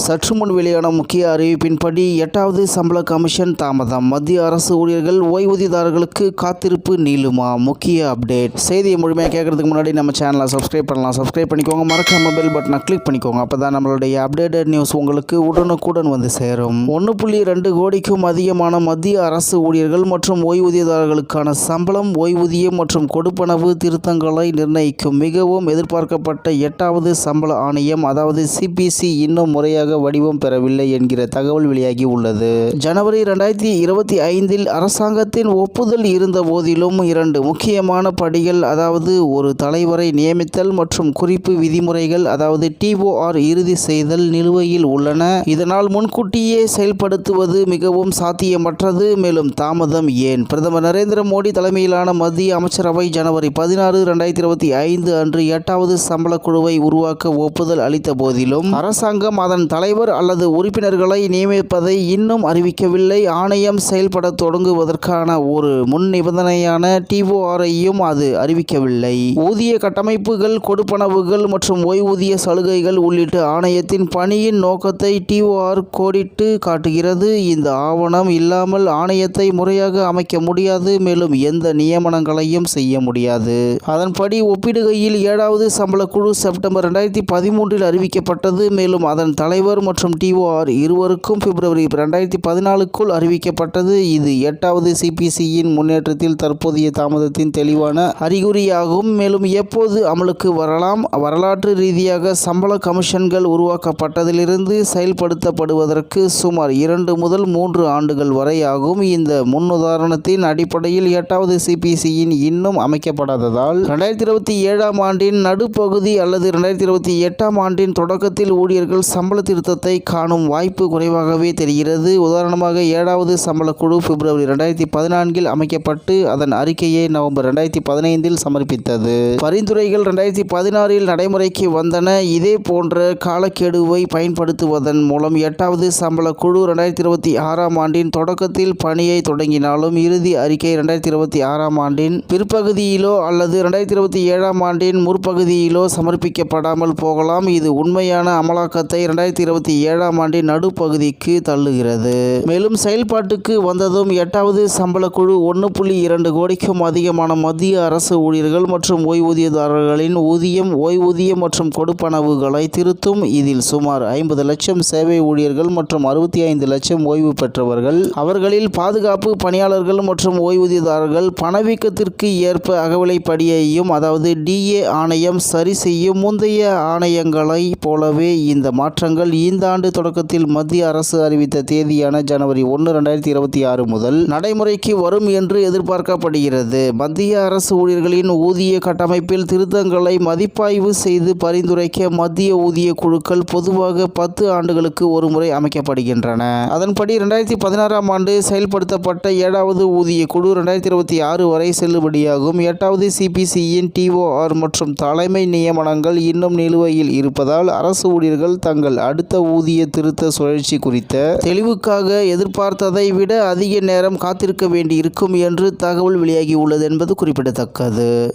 சற்று முன் வெளியான முக்கிய அறிவிப்பின்படி 8வது சம்பள கமிஷன் தாமதம். மத்திய அரசு ஊழியர்கள் ஓய்வூதியதாரர்களுக்கு காத்திருப்பு நீளுமா? முக்கிய அப்டேட். செய்தியை முழுமையாக கேட்கறதுக்கு முன்னாடி நம்ம சேனலை சப்ஸ்கிரைப் பண்ணலாம். சப்ஸ்கிரைப் பண்ணிக்கோங்க. மறக்காம பெல் பட்டனை கிளிக் பண்ணிக்கோங்க. அப்பதான் நம்மளுடைய அப்டேட்டட் நியூஸ் உங்களுக்கு உடனுக்குடன் வந்து சேரும். 1.2 கோடிக்கும் அதிகமான மத்திய அரசு ஊழியர்கள் மற்றும் ஓய்வூதியதாரர்களுக்கான சம்பளம், ஓய்வூதியம் மற்றும் கொடுப்பனவு திருத்தங்களை நிர்ணயிக்கும் மிகவும் எதிர்பார்க்கப்பட்ட 8வது சம்பள ஆணையம், அதாவது சிபிசி இன்னும் முறையாக வடிவம் பெறவில்லை என்கிற தகவல் வெளியாகி உள்ளது. ஜனவரி 2025இல் அரசாங்கத்தின் ஒப்புதல் இருந்த போதிலும் 2 முக்கியமான படிகள், அதாவது ஒரு தலைவரை நியமித்தல் மற்றும் குறிப்பு விதிமுறைகள், அதாவது TOR இறுதி செய்தல் நிலுவையில் உள்ளன. இதனால் முன்கூட்டியே செயல்படுத்துவது மிகவும் சாத்தியமற்றது. மேலும் தாமதம் ஏன்? பிரதமர் நரேந்திர மோடி தலைமையிலான மத்திய அமைச்சரவை ஜனவரி 16, 2025 அன்று 8வது சம்பள குழுவை உருவாக்க ஒப்புதல் அளித்த போதிலும் அரசாங்கம் அதன் தலைவர் அல்லது உறுப்பினர்களை நியமிப்பதை இன்னும் அறிவிக்கவில்லை. ஆணையம் செயல்பட தொடங்குவதற்கான ஒரு முன் நிபந்தனையான TOR-ஐயும் அது அறிவிக்கவில்லை. ஊதிய கட்டமைப்புகள், கொடுப்பனவுகள் மற்றும் ஓய்வூதிய சலுகைகள் உள்ளிட்ட ஆணையத்தின் பணியின் நோக்கத்தை TOR கோடிட்டு காட்டுகிறது. இந்த ஆவணம் இல்லாமல் ஆணையத்தை முறையாக அமைக்க முடியாது. மேலும் எந்த நியமனங்களையும் செய்ய முடியாது. அதன்படி ஒப்பிடுகையில் 7வது சம்பள குழு செப்டம்பர் 2013இல் அறிவிக்கப்பட்டது. மேலும் அதன் தலைவர் மற்றும் TOR இருவருக்கும் பிப்ரவரி 2014க்குள் அறிவிக்கப்பட்டது. இது 8வது சிபிசியின் முன்னேற்றத்தில் தற்போதைய தாமதத்தின் தெளிவான அறிகுறியாகும். மேலும் எப்போது அமலுக்கு வரலாம்? வரலாற்று ரீதியாக சம்பள கமிஷன்கள் உருவாக்கப்பட்டதிலிருந்து செயல்படுத்தப்படுவதற்கு சுமார் 2 முதல் 3 ஆண்டுகள் வரை ஆகும். இந்த முன்னுதாரணத்தின் அடிப்படையில் 8வது சிபிசியின் இன்னும் அமைக்கப்படாததால் 2027ஆம் ஆண்டின் நடுப்பகுதி அல்லது 2028ஆம் ஆண்டின் தொடக்கத்தில் ஊழியர்கள் சம்பள திருத்தத்தை காணும் வாய்ப்பு குறைவாகவே தெரிகிறது. உதாரணமாக 7வது சம்பள குழு பிப்ரவரி 2014இல் அமைக்கப்பட்டு அதன் அறிக்கையை நவம்பர் 2015இல் சமர்ப்பித்தது. பரிந்துரைகள் 2016இல் நடைமுறைக்கு வந்தன. இதே போன்ற காலக்கெடுவை பயன்படுத்துவதன் மூலம் 8வது சம்பள குழு 2026ஆம் ஆண்டின் தொடக்கத்தில் பணியை தொடங்கினாலும் இறுதி அறிக்கை 2026ஆம் ஆண்டின் பிற்பகுதியிலோ அல்லது 2027ஆம் ஆண்டின் முற்பகுதியிலோ சமர்ப்பிக்கப்படாமல் போகலாம். இது உண்மையான அமலாக்கத்தை 2027ஆம் ஆண்டின் நடுப்பகுதிக்கு தள்ளுகிறது. மேலும் செயல்பாட்டுக்கு வந்ததும் 8வது சம்பள குழு 1.2 கோடிக்கும் அதிகமான மத்திய அரசு ஊழியர்கள் மற்றும் ஓய்வூதியதாரர்களின் ஊதியம், ஓய்வூதியம் மற்றும் கொடுப்பனவுகளை திருத்தும். இதில் சுமார் 50 லட்சம் சேவை ஊழியர்கள் மற்றும் 65 லட்சம் ஓய்வு பெற்றவர்கள், அவர்களில் பாதுகாப்பு பணியாளர்கள் மற்றும் ஓய்வூதியதாரர்கள் பணவீக்கத்திற்கு ஏற்ப அகவிலைப்படியையும், அதாவது DA ஆணையம் சரி செய்யும். முந்தைய ஆணையங்களை போலவே இந்த மாற்றங்கள் இந்த ஆண்டு தொடக்கத்தில் மத்திய அரசு அறிவித்த தேதியான ஜனவரி 1, 2026 முதல் நடைமுறைக்கு வரும் என்று எதிர்பார்க்கப்படுகிறது. மத்திய அரசு ஊழியர்களின் ஊதிய கட்டமைப்பில் திருத்தங்களை மதிப்பாய்வு செய்து பரிந்துரைக்க மத்திய ஊதிய குழுக்கள் பொதுவாக 10 ஆண்டுகளுக்கு ஒரு முறை அமைக்கப்படுகின்றன. அதன்படி 2016ஆம் ஆண்டு செயல்படுத்தப்பட்ட 7வது ஊதிய குழு 2026 வரை செல்லுபடியாகும். 8வது சிபிசியின் TOR மற்றும் தலைமை நியமனங்கள் இன்னும் நிலுவையில் இருப்பதால் அரசு ஊழியர்கள் தங்கள் அடுத்த ஊதிய திருத்த சுழற்சி குறித்த தெளிவுக்காக எதிர்பார்த்ததை விட அதிக நேரம் காத்திருக்க வேண்டி இருக்கும் என்று தகவல் வெளியாகி உள்ளது என்பது குறிப்பிடத்தக்கது.